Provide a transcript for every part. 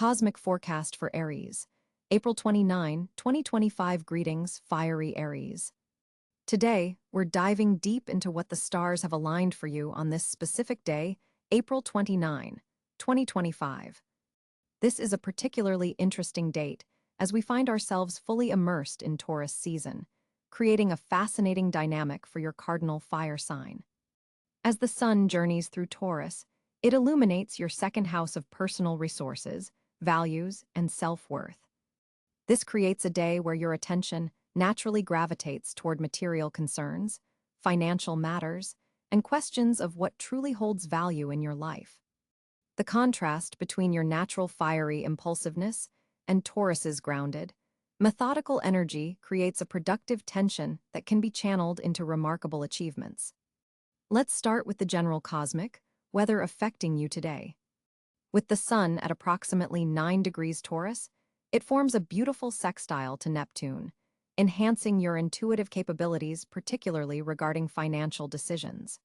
Cosmic Forecast for Aries, April 29, 2025. Greetings, fiery Aries. Today, we're diving deep into what the stars have aligned for you on this specific day, April 29, 2025. This is a particularly interesting date as we find ourselves fully immersed in Taurus season, creating a fascinating dynamic for your cardinal fire sign. As the sun journeys through Taurus, it illuminates your second house of personal resources, values, and self-worth. This creates a day where your attention naturally gravitates toward material concerns, financial matters, and questions of what truly holds value in your life. The contrast between your natural fiery impulsiveness and Taurus's grounded, methodical energy creates a productive tension that can be channeled into remarkable achievements. Let's start with the general cosmic weather affecting you today. With the sun at approximately 9 degrees Taurus, it forms a beautiful sextile to Neptune, enhancing your intuitive capabilities, particularly regarding financial decisions.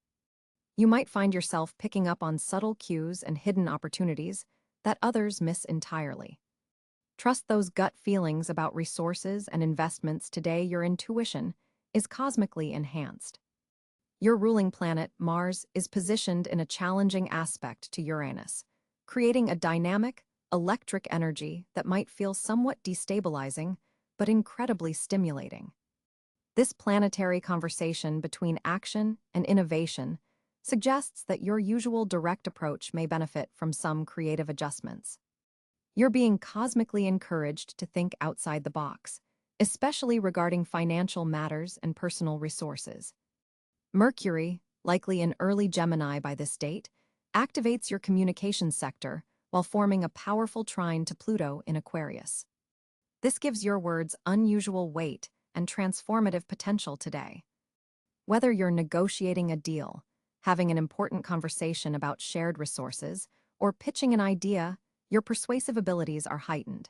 You might find yourself picking up on subtle cues and hidden opportunities that others miss entirely. Trust those gut feelings about resources and investments today. Your intuition is cosmically enhanced. Your ruling planet, Mars, is positioned in a challenging aspect to Uranus, creating a dynamic, electric energy that might feel somewhat destabilizing, but incredibly stimulating. This planetary conversation between action and innovation suggests that your usual direct approach may benefit from some creative adjustments. You're being cosmically encouraged to think outside the box, especially regarding financial matters and personal resources. Mercury, likely in early Gemini by this date, activates your communications sector while forming a powerful trine to Pluto in Aquarius. This gives your words unusual weight and transformative potential today. Whether you're negotiating a deal, having an important conversation about shared resources, or pitching an idea, your persuasive abilities are heightened.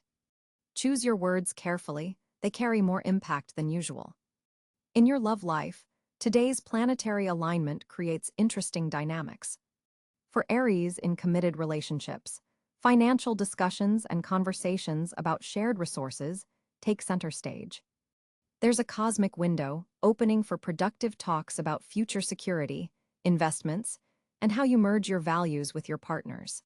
Choose your words carefully, they carry more impact than usual. In your love life, today's planetary alignment creates interesting dynamics. For Aries in committed relationships, financial discussions and conversations about shared resources take center stage. There's a cosmic window opening for productive talks about future security, investments, and how you merge your values with your partners.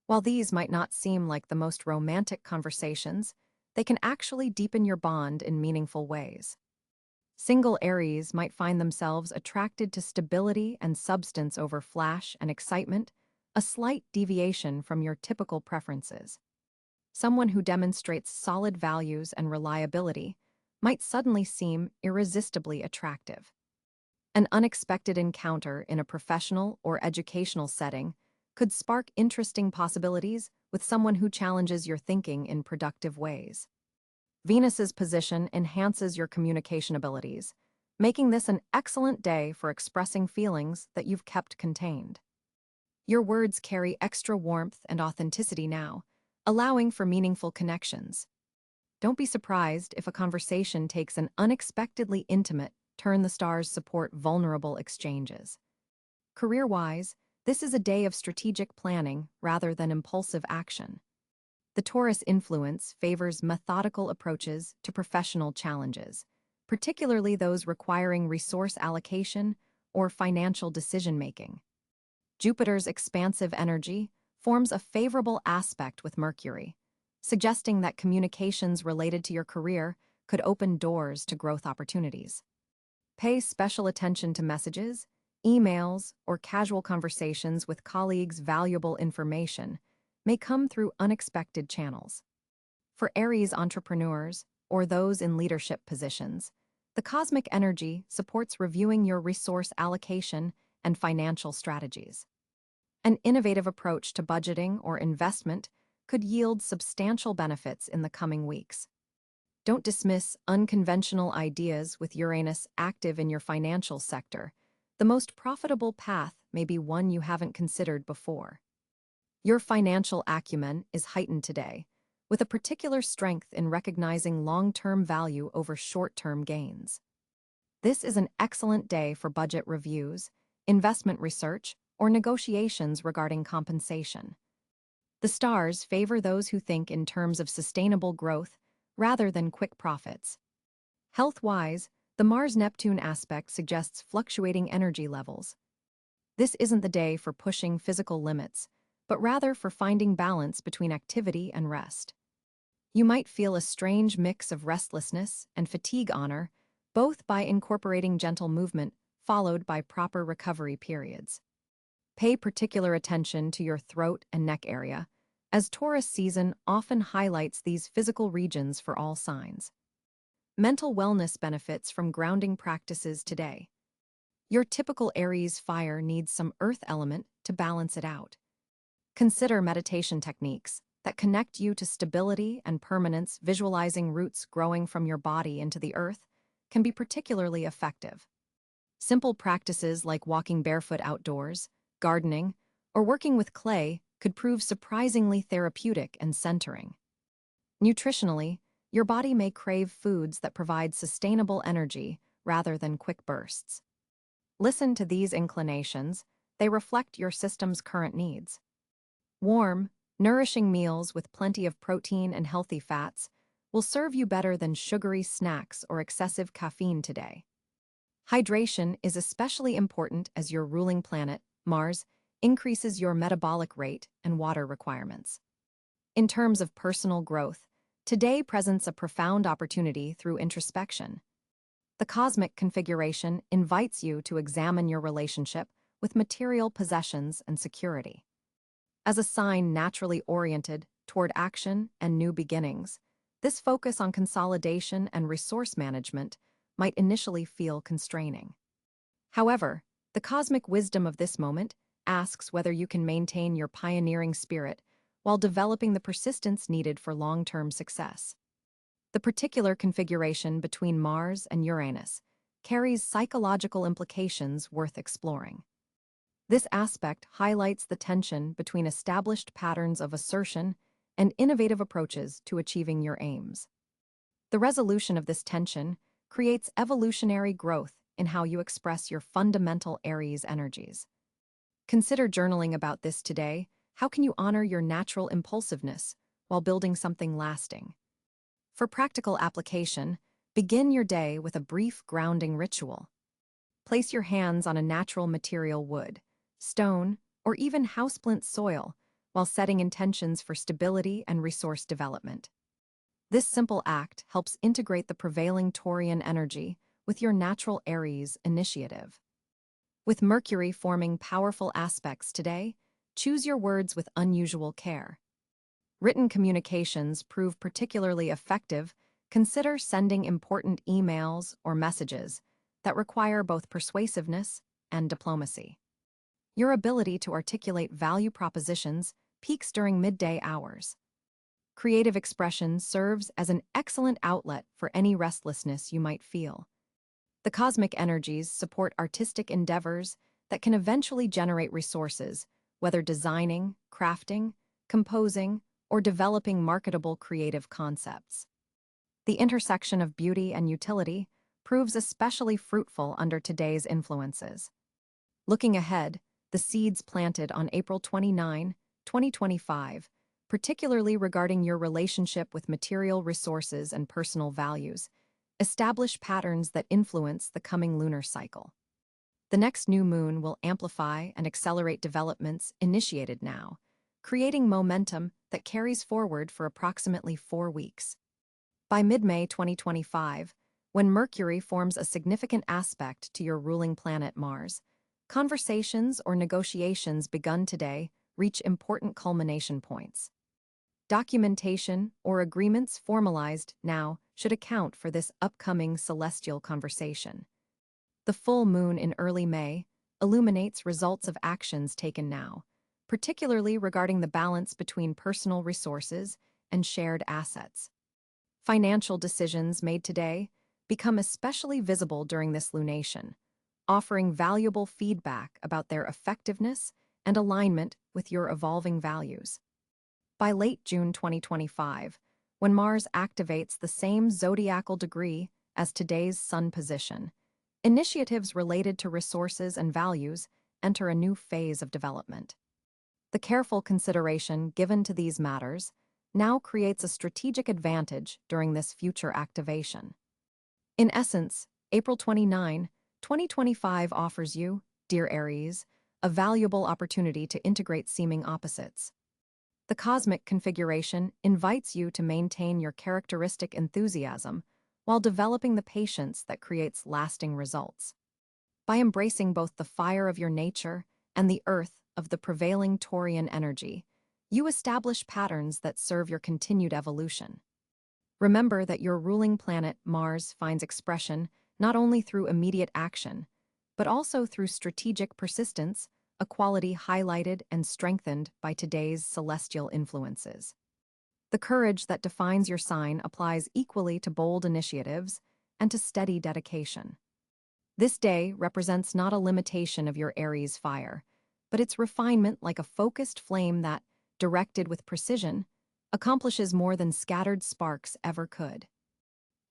While these might not seem like the most romantic conversations, they can actually deepen your bond in meaningful ways. Single Aries might find themselves attracted to stability and substance over flash and excitement, a slight deviation from your typical preferences. Someone who demonstrates solid values and reliability might suddenly seem irresistibly attractive. An unexpected encounter in a professional or educational setting could spark interesting possibilities with someone who challenges your thinking in productive ways. Venus's position enhances your communication abilities, making this an excellent day for expressing feelings that you've kept contained. Your words carry extra warmth and authenticity now, allowing for meaningful connections. Don't be surprised if a conversation takes an unexpectedly intimate turn. The stars support vulnerable exchanges. Career-wise, this is a day of strategic planning rather than impulsive action. The Taurus influence favors methodical approaches to professional challenges, particularly those requiring resource allocation or financial decision-making. Jupiter's expansive energy forms a favorable aspect with Mercury, suggesting that communications related to your career could open doors to growth opportunities. Pay special attention to messages, emails, or casual conversations with colleagues. Valuable information may come through unexpected channels. For Aries entrepreneurs or those in leadership positions, the cosmic energy supports reviewing your resource allocation and financial strategies. An innovative approach to budgeting or investment could yield substantial benefits in the coming weeks. Don't dismiss unconventional ideas with Uranus active in your financial sector. The most profitable path may be one you haven't considered before. Your financial acumen is heightened today, with a particular strength in recognizing long-term value over short-term gains. This is an excellent day for budget reviews, investment research, or negotiations regarding compensation. The stars favor those who think in terms of sustainable growth rather than quick profits. Health-wise, the Mars-Neptune aspect suggests fluctuating energy levels. This isn't the day for pushing physical limits, but rather for finding balance between activity and rest. You might feel a strange mix of restlessness and fatigue honor, both by incorporating gentle movement followed by proper recovery periods. Pay particular attention to your throat and neck area, as Taurus season often highlights these physical regions for all signs. Mental wellness benefits from grounding practices today. Your typical Aries fire needs some earth element to balance it out. Consider meditation techniques that connect you to stability and permanence. Visualizing roots growing from your body into the earth can be particularly effective. Simple practices like walking barefoot outdoors, gardening, or working with clay could prove surprisingly therapeutic and centering. Nutritionally, your body may crave foods that provide sustainable energy rather than quick bursts. Listen to these inclinations; they reflect your system's current needs. Warm, nourishing meals with plenty of protein and healthy fats will serve you better than sugary snacks or excessive caffeine today. Hydration is especially important as your ruling planet, Mars, increases your metabolic rate and water requirements. In terms of personal growth, today presents a profound opportunity through introspection. The cosmic configuration invites you to examine your relationship with material possessions and security. As a sign naturally oriented toward action and new beginnings, this focus on consolidation and resource management might initially feel constraining. However, the cosmic wisdom of this moment asks whether you can maintain your pioneering spirit while developing the persistence needed for long-term success. The particular configuration between Mars and Uranus carries psychological implications worth exploring. This aspect highlights the tension between established patterns of assertion and innovative approaches to achieving your aims. The resolution of this tension creates evolutionary growth in how you express your fundamental Aries energies. Consider journaling about this today. How can you honor your natural impulsiveness while building something lasting? For practical application, begin your day with a brief grounding ritual. Place your hands on a natural material: wood, stone, or even houseplant soil, while setting intentions for stability and resource development. This simple act helps integrate the prevailing Taurian energy with your natural Aries initiative. With Mercury forming powerful aspects today, choose your words with unusual care. Written communications prove particularly effective. Consider sending important emails or messages that require both persuasiveness and diplomacy. Your ability to articulate value propositions peaks during midday hours. Creative expression serves as an excellent outlet for any restlessness you might feel. The cosmic energies support artistic endeavors that can eventually generate resources, whether designing, crafting, composing, or developing marketable creative concepts. The intersection of beauty and utility proves especially fruitful under today's influences. Looking ahead, the seeds planted on April 29, 2025, particularly regarding your relationship with material resources and personal values, establish patterns that influence the coming lunar cycle. The next new moon will amplify and accelerate developments initiated now, creating momentum that carries forward for approximately 4 weeks. By mid-May 2025, when Mercury forms a significant aspect to your ruling planet Mars, conversations or negotiations begun today reach important culmination points. Documentation or agreements formalized now should account for this upcoming celestial conversation. The full moon in early May illuminates results of actions taken now, particularly regarding the balance between personal resources and shared assets. Financial decisions made today become especially visible during this lunation, offering valuable feedback about their effectiveness and alignment with your evolving values. By late June 2025, when Mars activates the same zodiacal degree as today's Sun position, initiatives related to resources and values enter a new phase of development. The careful consideration given to these matters now creates a strategic advantage during this future activation. In essence, April 29, 2025 offers you, dear Aries, a valuable opportunity to integrate seeming opposites. The cosmic configuration invites you to maintain your characteristic enthusiasm while developing the patience that creates lasting results. By embracing both the fire of your nature and the earth of the prevailing Taurian energy, you establish patterns that serve your continued evolution. Remember that your ruling planet, Mars, finds expression not only through immediate action, but also through strategic persistence, a quality highlighted and strengthened by today's celestial influences. The courage that defines your sign applies equally to bold initiatives and to steady dedication. This day represents not a limitation of your Aries fire, but its refinement like a focused flame that, directed with precision, accomplishes more than scattered sparks ever could.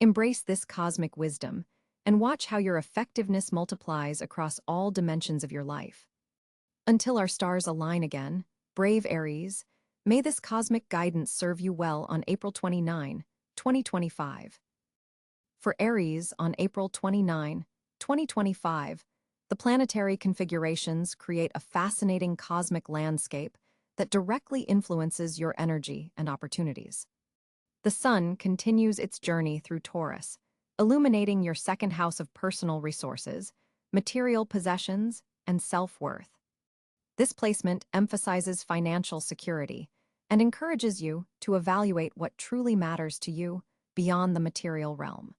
Embrace this cosmic wisdom and watch how your effectiveness multiplies across all dimensions of your life. Until our stars align again, brave Aries, may this cosmic guidance serve you well on April 29, 2025. For Aries on April 29, 2025, the planetary configurations create a fascinating cosmic landscape that directly influences your energy and opportunities. The Sun continues its journey through Taurus, illuminating your second house of personal resources, material possessions, and self-worth. This placement emphasizes financial security and encourages you to evaluate what truly matters to you beyond the material realm.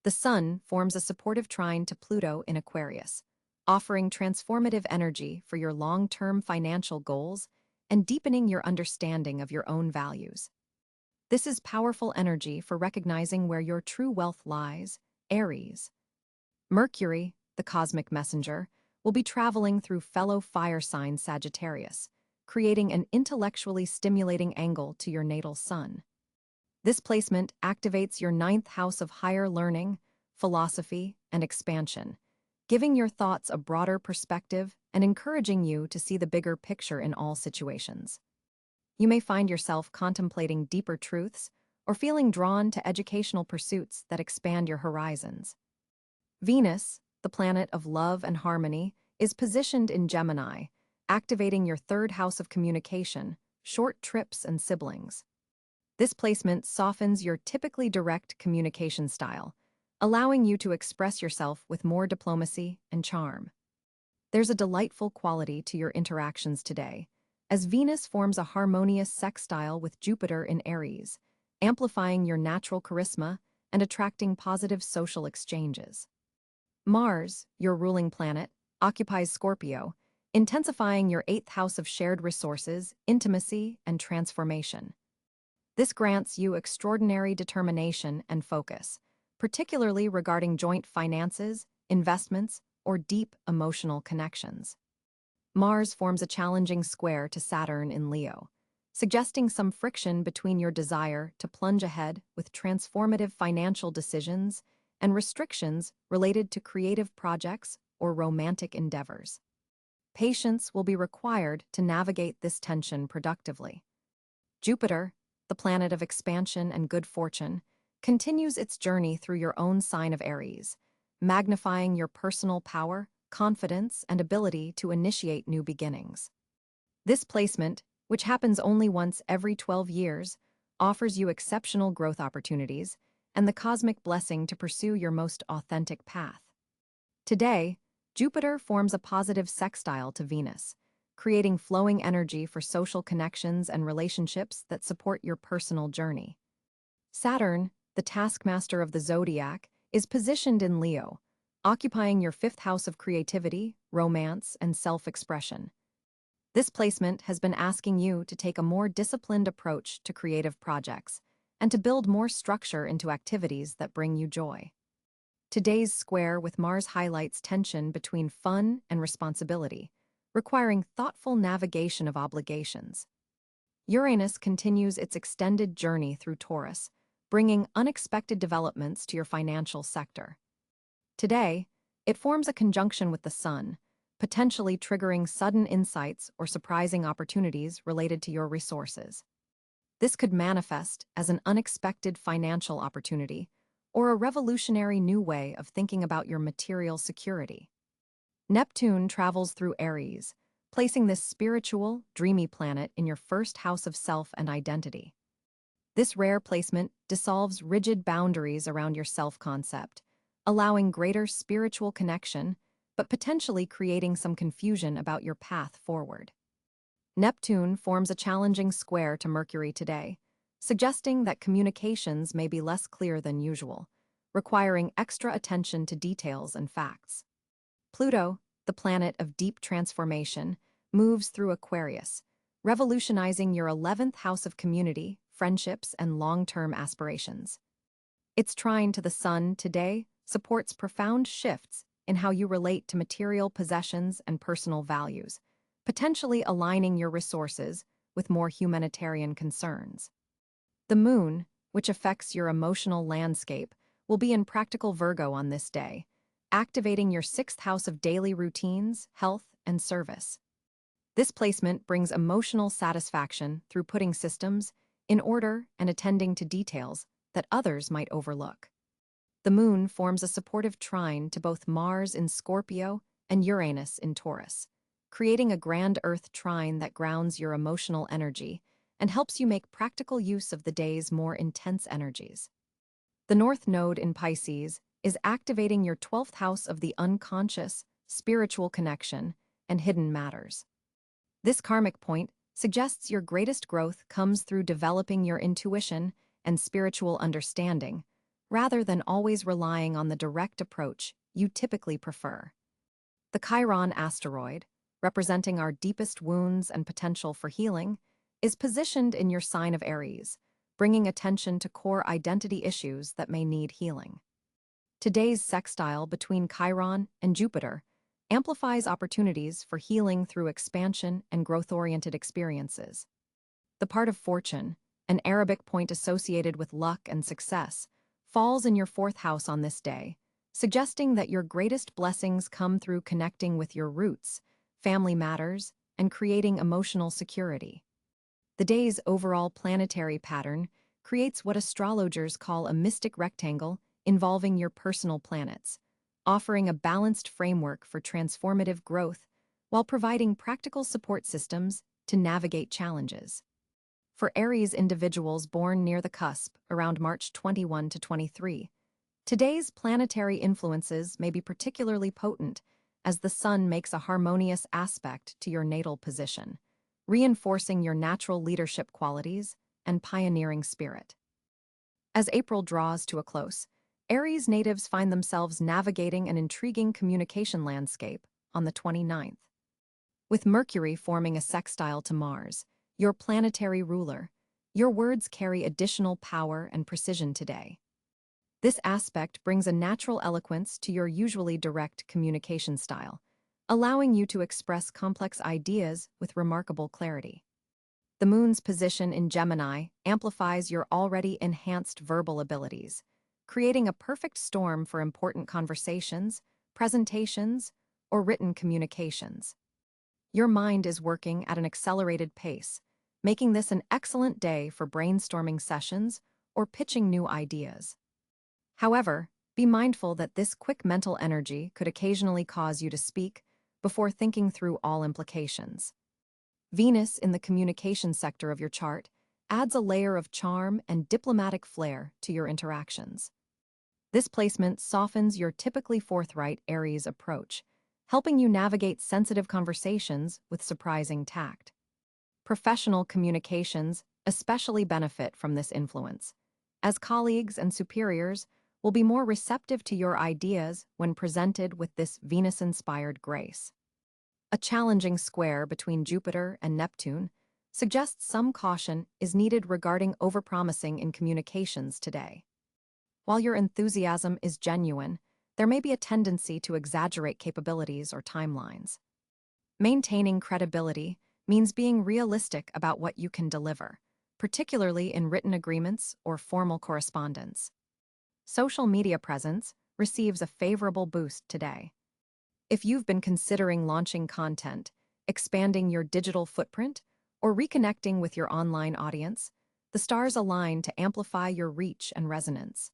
The Sun forms a supportive trine to Pluto in Aquarius, offering transformative energy for your long-term financial goals and deepening your understanding of your own values. This is powerful energy for recognizing where your true wealth lies, Aries. Mercury, the cosmic messenger, will be traveling through fellow fire sign Sagittarius, creating an intellectually stimulating angle to your natal sun. This placement activates your ninth house of higher learning, philosophy, and expansion, giving your thoughts a broader perspective and encouraging you to see the bigger picture in all situations. You may find yourself contemplating deeper truths or feeling drawn to educational pursuits that expand your horizons. Venus, the planet of love and harmony, is positioned in Gemini, activating your third house of communication, short trips, and siblings. This placement softens your typically direct communication style, allowing you to express yourself with more diplomacy and charm. There's a delightful quality to your interactions today, as Venus forms a harmonious sextile with Jupiter in Aries, amplifying your natural charisma and attracting positive social exchanges. Mars, your ruling planet, occupies Scorpio, intensifying your eighth house of shared resources, intimacy, and transformation. This grants you extraordinary determination and focus, particularly regarding joint finances, investments, or deep emotional connections. Mars forms a challenging square to Saturn in Leo, suggesting some friction between your desire to plunge ahead with transformative financial decisions and restrictions related to creative projects or romantic endeavors. Patience will be required to navigate this tension productively. Jupiter, the planet of expansion and good fortune, continues its journey through your own sign of Aries, magnifying your personal power, confidence, and ability to initiate new beginnings. This placement, which happens only once every 12 years, offers you exceptional growth opportunities and the cosmic blessing to pursue your most authentic path. Today, Jupiter forms a positive sextile to Venus, creating flowing energy for social connections and relationships that support your personal journey. Saturn, the taskmaster of the zodiac, is positioned in Leo, occupying your fifth house of creativity, romance, and self-expression. This placement has been asking you to take a more disciplined approach to creative projects and to build more structure into activities that bring you joy. Today's square with Mars highlights tension between fun and responsibility, requiring thoughtful navigation of obligations. Uranus continues its extended journey through Taurus, bringing unexpected developments to your financial sector. Today, it forms a conjunction with the Sun, potentially triggering sudden insights or surprising opportunities related to your resources. This could manifest as an unexpected financial opportunity or a revolutionary new way of thinking about your material security. Neptune travels through Aries, placing this spiritual, dreamy planet in your first house of self and identity. This rare placement dissolves rigid boundaries around your self-concept, allowing greater spiritual connection, but potentially creating some confusion about your path forward. Neptune forms a challenging square to Mercury today, suggesting that communications may be less clear than usual, requiring extra attention to details and facts. Pluto, the planet of deep transformation, moves through Aquarius, revolutionizing your 11th house of community, friendships, and long-term aspirations. Its trine to the Sun today supports profound shifts in how you relate to material possessions and personal values, potentially aligning your resources with more humanitarian concerns. The Moon, which affects your emotional landscape, will be in practical Virgo on this day, activating your 6th house of daily routines, health, and service. This placement brings emotional satisfaction through putting systems in order and attending to details that others might overlook. The Moon forms a supportive trine to both Mars in Scorpio and Uranus in Taurus, creating a grand Earth trine that grounds your emotional energy and helps you make practical use of the day's more intense energies. The North Node in Pisces is activating your 12th house of the unconscious, spiritual connection, and hidden matters. This karmic point suggests your greatest growth comes through developing your intuition and spiritual understanding, rather than always relying on the direct approach you typically prefer. The Chiron asteroid, representing our deepest wounds and potential for healing, is positioned in your sign of Aries, bringing attention to core identity issues that may need healing. Today's sextile between Chiron and Jupiter amplifies opportunities for healing through expansion and growth-oriented experiences. The part of fortune, an Arabic point associated with luck and success, falls in your 4th house on this day, suggesting that your greatest blessings come through connecting with your roots, family matters, and creating emotional security. The day's overall planetary pattern creates what astrologers call a mystic rectangle involving your personal planets, offering a balanced framework for transformative growth while providing practical support systems to navigate challenges. For Aries individuals born near the cusp, around March 21 to 23, today's planetary influences may be particularly potent as the Sun makes a harmonious aspect to your natal position, reinforcing your natural leadership qualities and pioneering spirit. As April draws to a close, Aries natives find themselves navigating an intriguing communication landscape on the 29th. With Mercury forming a sextile to Mars, your planetary ruler, your words carry additional power and precision today. This aspect brings a natural eloquence to your usually direct communication style, allowing you to express complex ideas with remarkable clarity. The Moon's position in Gemini amplifies your already enhanced verbal abilities, creating a perfect storm for important conversations, presentations, or written communications. Your mind is working at an accelerated pace, making this an excellent day for brainstorming sessions or pitching new ideas. However, be mindful that this quick mental energy could occasionally cause you to speak before thinking through all implications. Venus in the communication sector of your chart adds a layer of charm and diplomatic flair to your interactions. This placement softens your typically forthright Aries approach, helping you navigate sensitive conversations with surprising tact. Professional communications especially benefit from this influence, as colleagues and superiors will be more receptive to your ideas when presented with this Venus-inspired grace. A challenging square between Jupiter and Neptune suggests some caution is needed regarding overpromising in communications today. While your enthusiasm is genuine, there may be a tendency to exaggerate capabilities or timelines. Maintaining credibility means being realistic about what you can deliver, particularly in written agreements or formal correspondence. Social media presence receives a favorable boost today. If you've been considering launching content, expanding your digital footprint, or reconnecting with your online audience, the stars align to amplify your reach and resonance.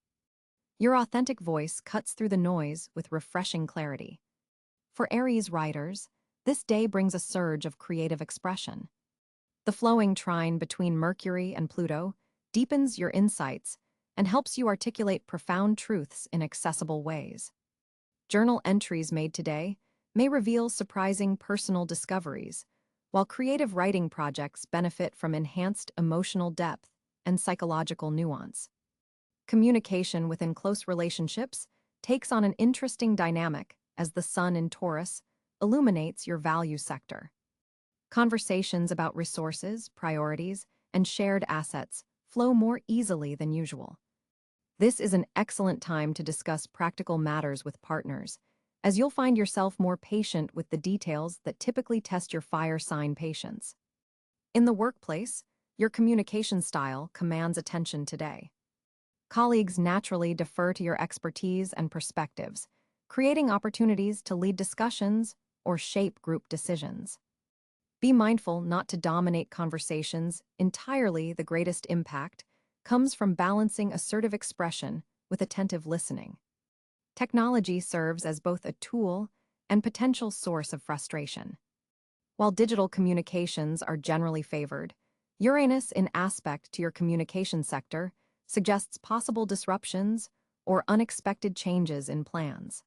Your authentic voice cuts through the noise with refreshing clarity. For Aries writers, this day brings a surge of creative expression. The flowing trine between Mercury and Pluto deepens your insights and helps you articulate profound truths in accessible ways. Journal entries made today may reveal surprising personal discoveries, while creative writing projects benefit from enhanced emotional depth and psychological nuance. Communication within close relationships takes on an interesting dynamic as the sun in Taurus illuminates your value sector. Conversations about resources, priorities, and shared assets flow more easily than usual. This is an excellent time to discuss practical matters with partners, as you'll find yourself more patient with the details that typically test your fire sign patience. In the workplace, your communication style commands attention today. Colleagues naturally defer to your expertise and perspectives, creating opportunities to lead discussions or shape group decisions. Be mindful not to dominate conversations entirely. The greatest impact comes from balancing assertive expression with attentive listening. Technology serves as both a tool and potential source of frustration. While digital communications are generally favored, Uranus in aspect to your communication sector suggests possible disruptions or unexpected changes in plans.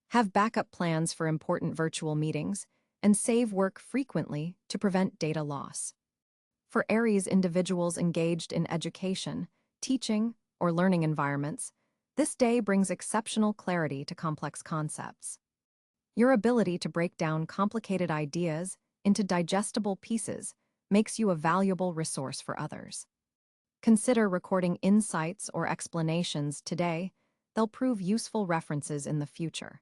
Have backup plans for important virtual meetings and save work frequently to prevent data loss. For Aries individuals engaged in education, teaching, or learning environments, this day brings exceptional clarity to complex concepts. Your ability to break down complicated ideas into digestible pieces makes you a valuable resource for others. Consider recording insights or explanations today. They'll prove useful references in the future.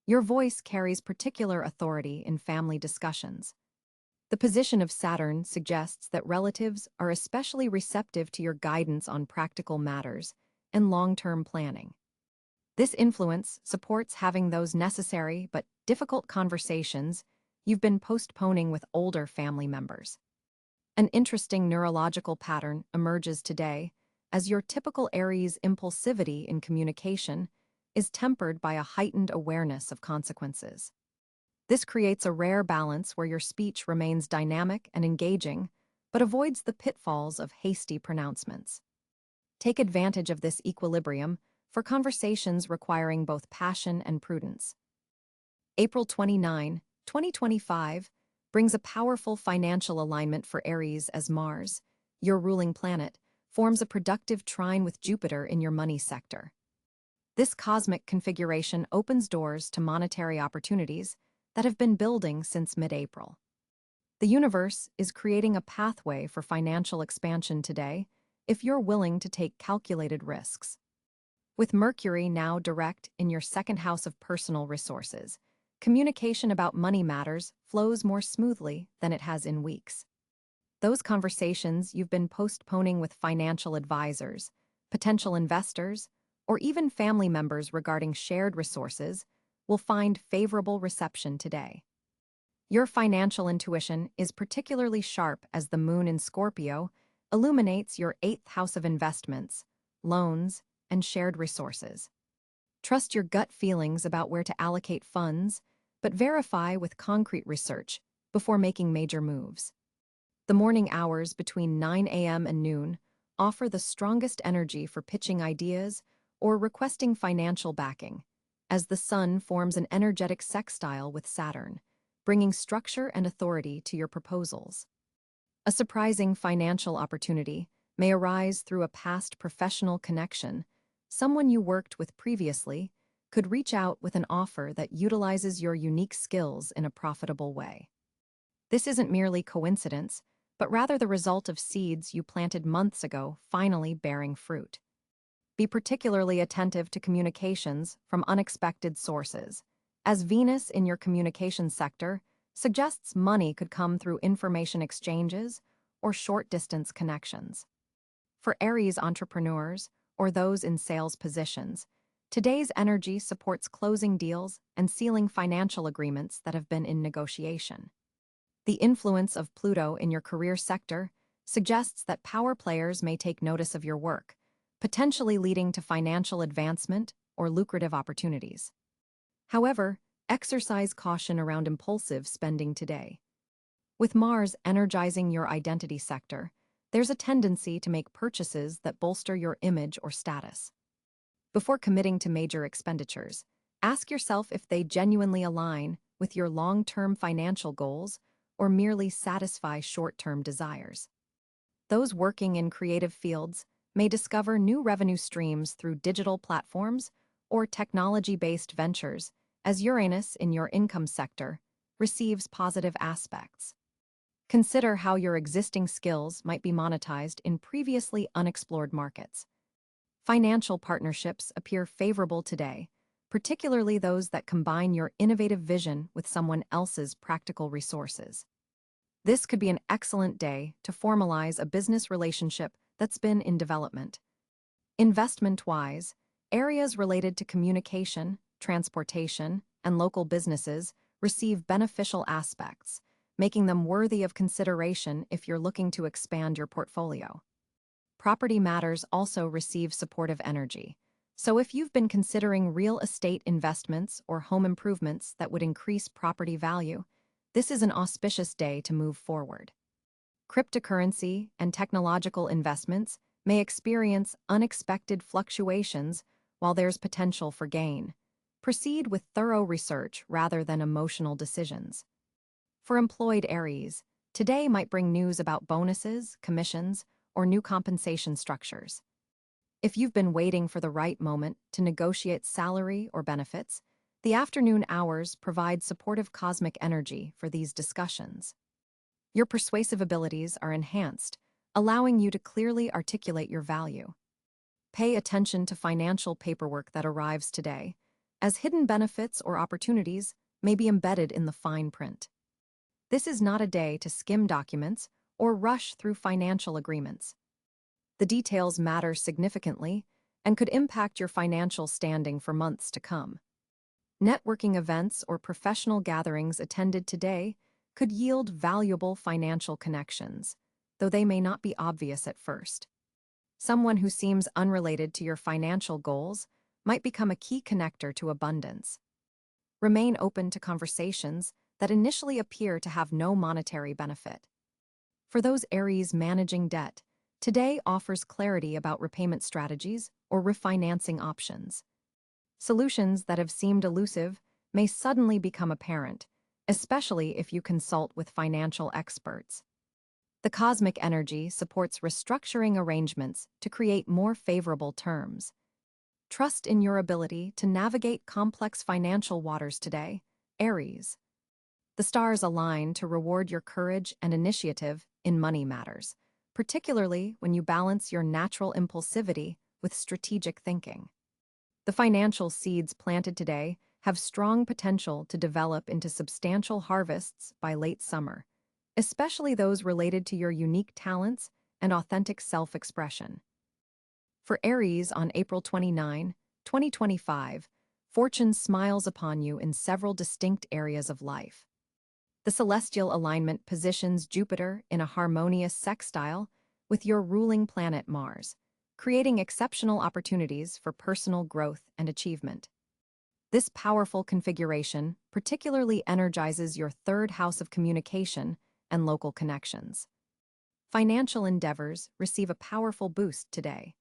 Your voice carries particular authority in family discussions. The position of Saturn suggests that relatives are especially receptive to your guidance on practical matters and long-term planning. This influence supports having those necessary but difficult conversations you've been postponing with older family members. An interesting neurological pattern emerges today as your typical Aries impulsivity in communication is tempered by a heightened awareness of consequences. This creates a rare balance where your speech remains dynamic and engaging, but avoids the pitfalls of hasty pronouncements. Take advantage of this equilibrium for conversations requiring both passion and prudence. April 29, 2025, brings a powerful financial alignment for Aries as Mars, your ruling planet, forms a productive trine with Jupiter in your money sector. This cosmic configuration opens doors to monetary opportunities that have been building since mid-April. The universe is creating a pathway for financial expansion today if you're willing to take calculated risks. With Mercury now direct in your second house of personal resources, communication about money matters flows more smoothly than it has in weeks. Those conversations you've been postponing with financial advisors, potential investors, or even family members regarding shared resources will find favorable reception today. Your financial intuition is particularly sharp as the moon in Scorpio illuminates your 8th house of investments, loans, and shared resources. Trust your gut feelings about where to allocate funds, but verify with concrete research before making major moves. The morning hours between 9 a.m. and noon offer the strongest energy for pitching ideas or requesting financial backing, as the sun forms an energetic sextile with Saturn, bringing structure and authority to your proposals. A surprising financial opportunity may arise through a past professional connection. Someone you worked with previously could reach out with an offer that utilizes your unique skills in a profitable way. This isn't merely coincidence, but rather the result of seeds you planted months ago finally bearing fruit. Be particularly attentive to communications from unexpected sources, as Venus in your communication sector suggests money could come through information exchanges or short-distance connections. For Aries entrepreneurs or those in sales positions, Today's energy supports closing deals and sealing financial agreements that have been in negotiation. The influence of Pluto in your career sector suggests that power players may take notice of your work, potentially leading to financial advancement or lucrative opportunities. However, exercise caution around impulsive spending today. With Mars energizing your identity sector, there's a tendency to make purchases that bolster your image or status. Before committing to major expenditures, ask yourself if they genuinely align with your long-term financial goals or merely satisfy short-term desires. Those working in creative fields may discover new revenue streams through digital platforms or technology-based ventures as Uranus in your income sector receives positive aspects. Consider how your existing skills might be monetized in previously unexplored markets. Financial partnerships appear favorable today, particularly those that combine your innovative vision with someone else's practical resources. This could be an excellent day to formalize a business relationship that's been in development. Investment-wise, areas related to communication, transportation, and local businesses receive beneficial aspects, making them worthy of consideration if you're looking to expand your portfolio. Property matters also receive supportive energy, so if you've been considering real estate investments or home improvements that would increase property value, this is an auspicious day to move forward. Cryptocurrency and technological investments may experience unexpected fluctuations while there's potential for gain. Proceed with thorough research rather than emotional decisions. For employed Aries, today might bring news about bonuses, commissions, or new compensation structures. If you've been waiting for the right moment to negotiate salary or benefits, the afternoon hours provide supportive cosmic energy for these discussions. Your persuasive abilities are enhanced, allowing you to clearly articulate your value. Pay attention to financial paperwork that arrives today, as hidden benefits or opportunities may be embedded in the fine print. This is not a day to skim documents or rush through financial agreements. The details matter significantly and could impact your financial standing for months to come. Networking events or professional gatherings attended today could yield valuable financial connections, though they may not be obvious at first. Someone who seems unrelated to your financial goals might become a key connector to abundance. Remain open to conversations that initially appear to have no monetary benefit. For those Aries managing debt, today offers clarity about repayment strategies or refinancing options. Solutions that have seemed elusive may suddenly become apparent, especially if you consult with financial experts. The cosmic energy supports restructuring arrangements to create more favorable terms. Trust in your ability to navigate complex financial waters today, Aries. The stars align to reward your courage and initiative in money matters, particularly when you balance your natural impulsivity with strategic thinking. The financial seeds planted today have strong potential to develop into substantial harvests by late summer, especially those related to your unique talents and authentic self-expression. For Aries on April 29, 2025, fortune smiles upon you in several distinct areas of life. The celestial alignment positions Jupiter in a harmonious sextile with your ruling planet Mars, creating exceptional opportunities for personal growth and achievement. This powerful configuration particularly energizes your third house of communication and local connections. Financial endeavors receive a powerful boost today.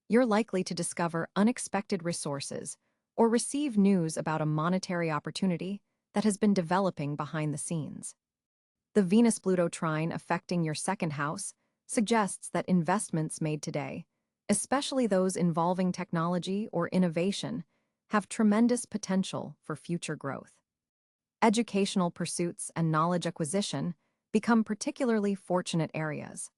You're likely to discover unexpected resources or receive news about a monetary opportunity that has been developing behind the scenes. The Venus-Pluto trine affecting your second house suggests that investments made today, especially those involving technology or innovation, have tremendous potential for future growth. Educational pursuits and knowledge acquisition become particularly fortunate areas.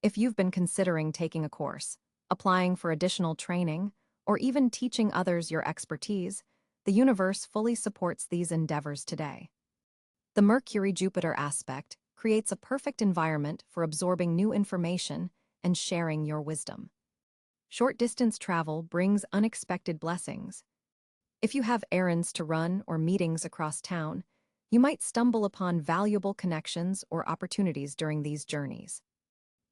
If you've been considering taking a course, applying for additional training, or even teaching others your expertise, the universe fully supports these endeavors today. The Mercury-Jupiter aspect creates a perfect environment for absorbing new information and sharing your wisdom. Short-distance travel brings unexpected blessings. If you have errands to run or meetings across town, you might stumble upon valuable connections or opportunities during these journeys.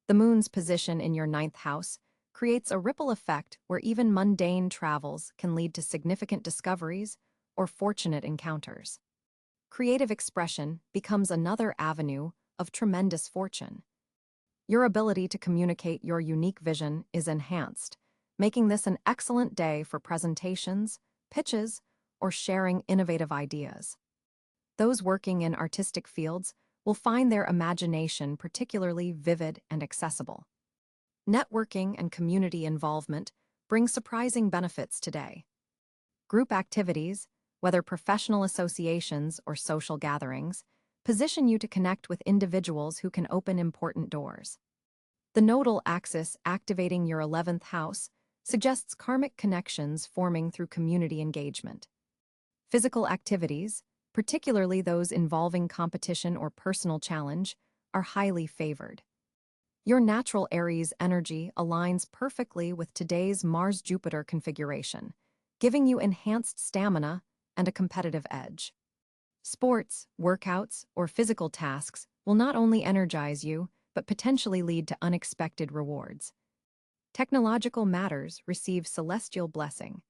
The moon's position in your ninth house creates a ripple effect where even mundane travels can lead to significant discoveries or fortunate encounters. Creative expression becomes another avenue of tremendous fortune. Your ability to communicate your unique vision is enhanced, making this an excellent day for presentations, pitches, or sharing innovative ideas. Those working in artistic fields will find their imagination particularly vivid and accessible. Networking and community involvement bring surprising benefits today. Group activities, whether professional associations or social gatherings, position you to connect with individuals who can open important doors. The nodal axis activating your 11th house suggests karmic connections forming through community engagement. Physical activities, particularly those involving competition or personal challenge, are highly favored. Your natural Aries energy aligns perfectly with today's Mars-Jupiter configuration, giving you enhanced stamina and a competitive edge. Sports, workouts, or physical tasks will not only energize you, but potentially lead to unexpected rewards. Technological matters receive celestial blessing.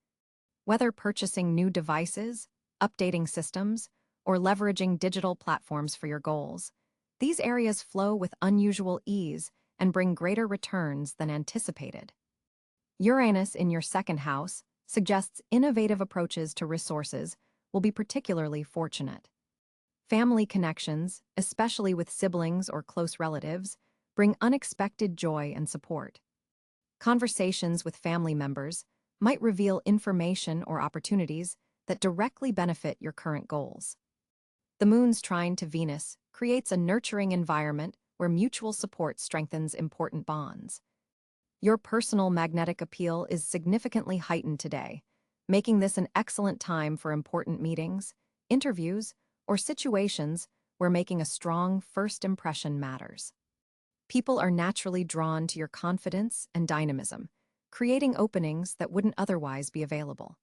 Whether purchasing new devices, updating systems, or leveraging digital platforms for your goals, these areas flow with unusual ease and bring greater returns than anticipated. Uranus in your second house suggests innovative approaches to resources will be particularly fortunate. Family connections, especially with siblings or close relatives, bring unexpected joy and support. Conversations with family members might reveal information or opportunities that directly benefit your current goals. The moon's trine to Venus creates a nurturing environment where mutual support strengthens important bonds. Your personal magnetic appeal is significantly heightened today, making this an excellent time for important meetings, interviews, or situations where making a strong first impression matters. People are naturally drawn to your confidence and dynamism, creating openings that wouldn't otherwise be available.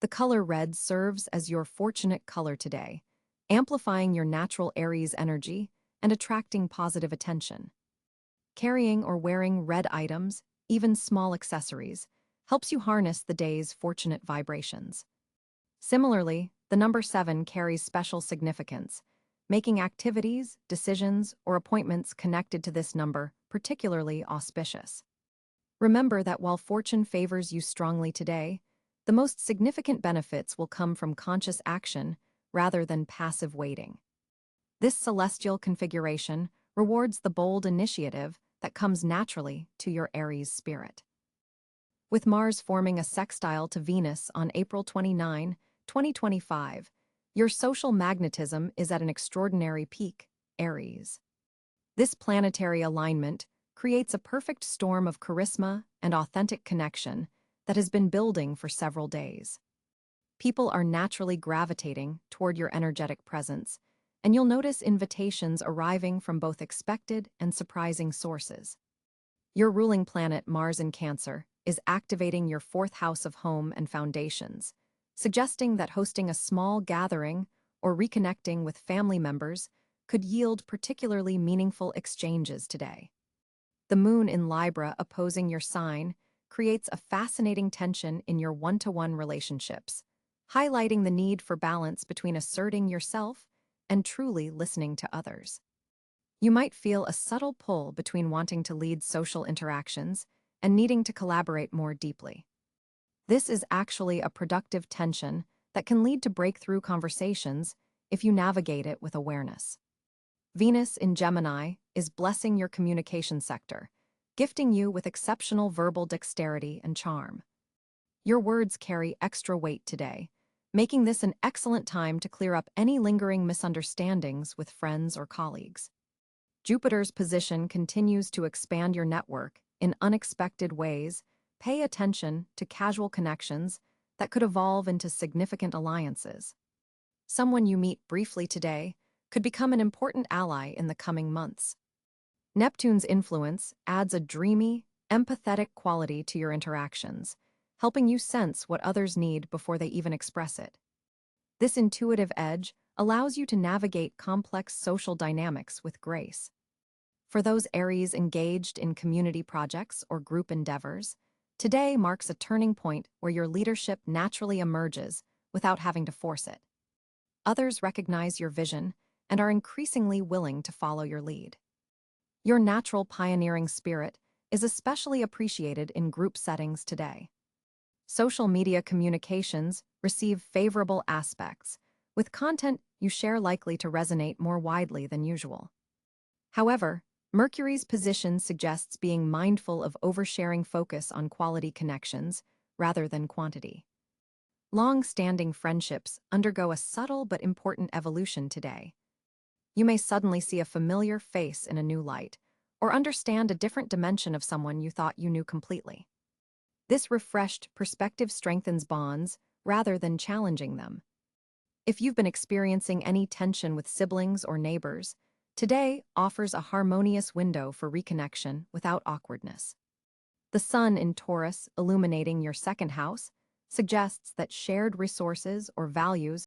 The color red serves as your fortunate color today, amplifying your natural Aries energy and attracting positive attention. Carrying or wearing red items, even small accessories, helps you harness the day's fortunate vibrations. Similarly, the number 7 carries special significance, making activities, decisions, or appointments connected to this number particularly auspicious. Remember that while fortune favors you strongly today, the most significant benefits will come from conscious action rather than passive waiting. This celestial configuration rewards the bold initiative that comes naturally to your Aries spirit. With Mars forming a sextile to Venus on April 29, 2025, your social magnetism is at an extraordinary peak, Aries. This planetary alignment creates a perfect storm of charisma and authentic connection that has been building for several days. People are naturally gravitating toward your energetic presence, and you'll notice invitations arriving from both expected and surprising sources. Your ruling planet, Mars in Cáncer, is activating your 4th house of home and foundations, suggesting that hosting a small gathering or reconnecting with family members could yield particularly meaningful exchanges today. The moon in Libra opposing your sign creates a fascinating tension in your one-to-one relationships, highlighting the need for balance between asserting yourself and truly listening to others. You might feel a subtle pull between wanting to lead social interactions and needing to collaborate more deeply. This is actually a productive tension that can lead to breakthrough conversations if you navigate it with awareness. Venus in Gemini is blessing your communication sector, gifting you with exceptional verbal dexterity and charm. Your words carry extra weight today, making this an excellent time to clear up any lingering misunderstandings with friends or colleagues. Jupiter's position continues to expand your network in unexpected ways. Pay attention to casual connections that could evolve into significant alliances. Someone you meet briefly today could become an important ally in the coming months. Neptune's influence adds a dreamy, empathetic quality to your interactions, helping you sense what others need before they even express it. This intuitive edge allows you to navigate complex social dynamics with grace. For those Aries engaged in community projects or group endeavors, today marks a turning point where your leadership naturally emerges without having to force it. Others recognize your vision and are increasingly willing to follow your lead. Your natural pioneering spirit is especially appreciated in group settings today. Social media communications receive favorable aspects, with content you share likely to resonate more widely than usual. However, Mercury's position suggests being mindful of oversharing focus on quality connections rather than quantity. Long-standing friendships undergo a subtle but important evolution today. You may suddenly see a familiar face in a new light, or understand a different dimension of someone you thought you knew completely. This refreshed perspective strengthens bonds rather than challenging them. If you've been experiencing any tension with siblings or neighbors, today offers a harmonious window for reconnection without awkwardness. The sun in Taurus, illuminating your second house, suggests that shared resources or values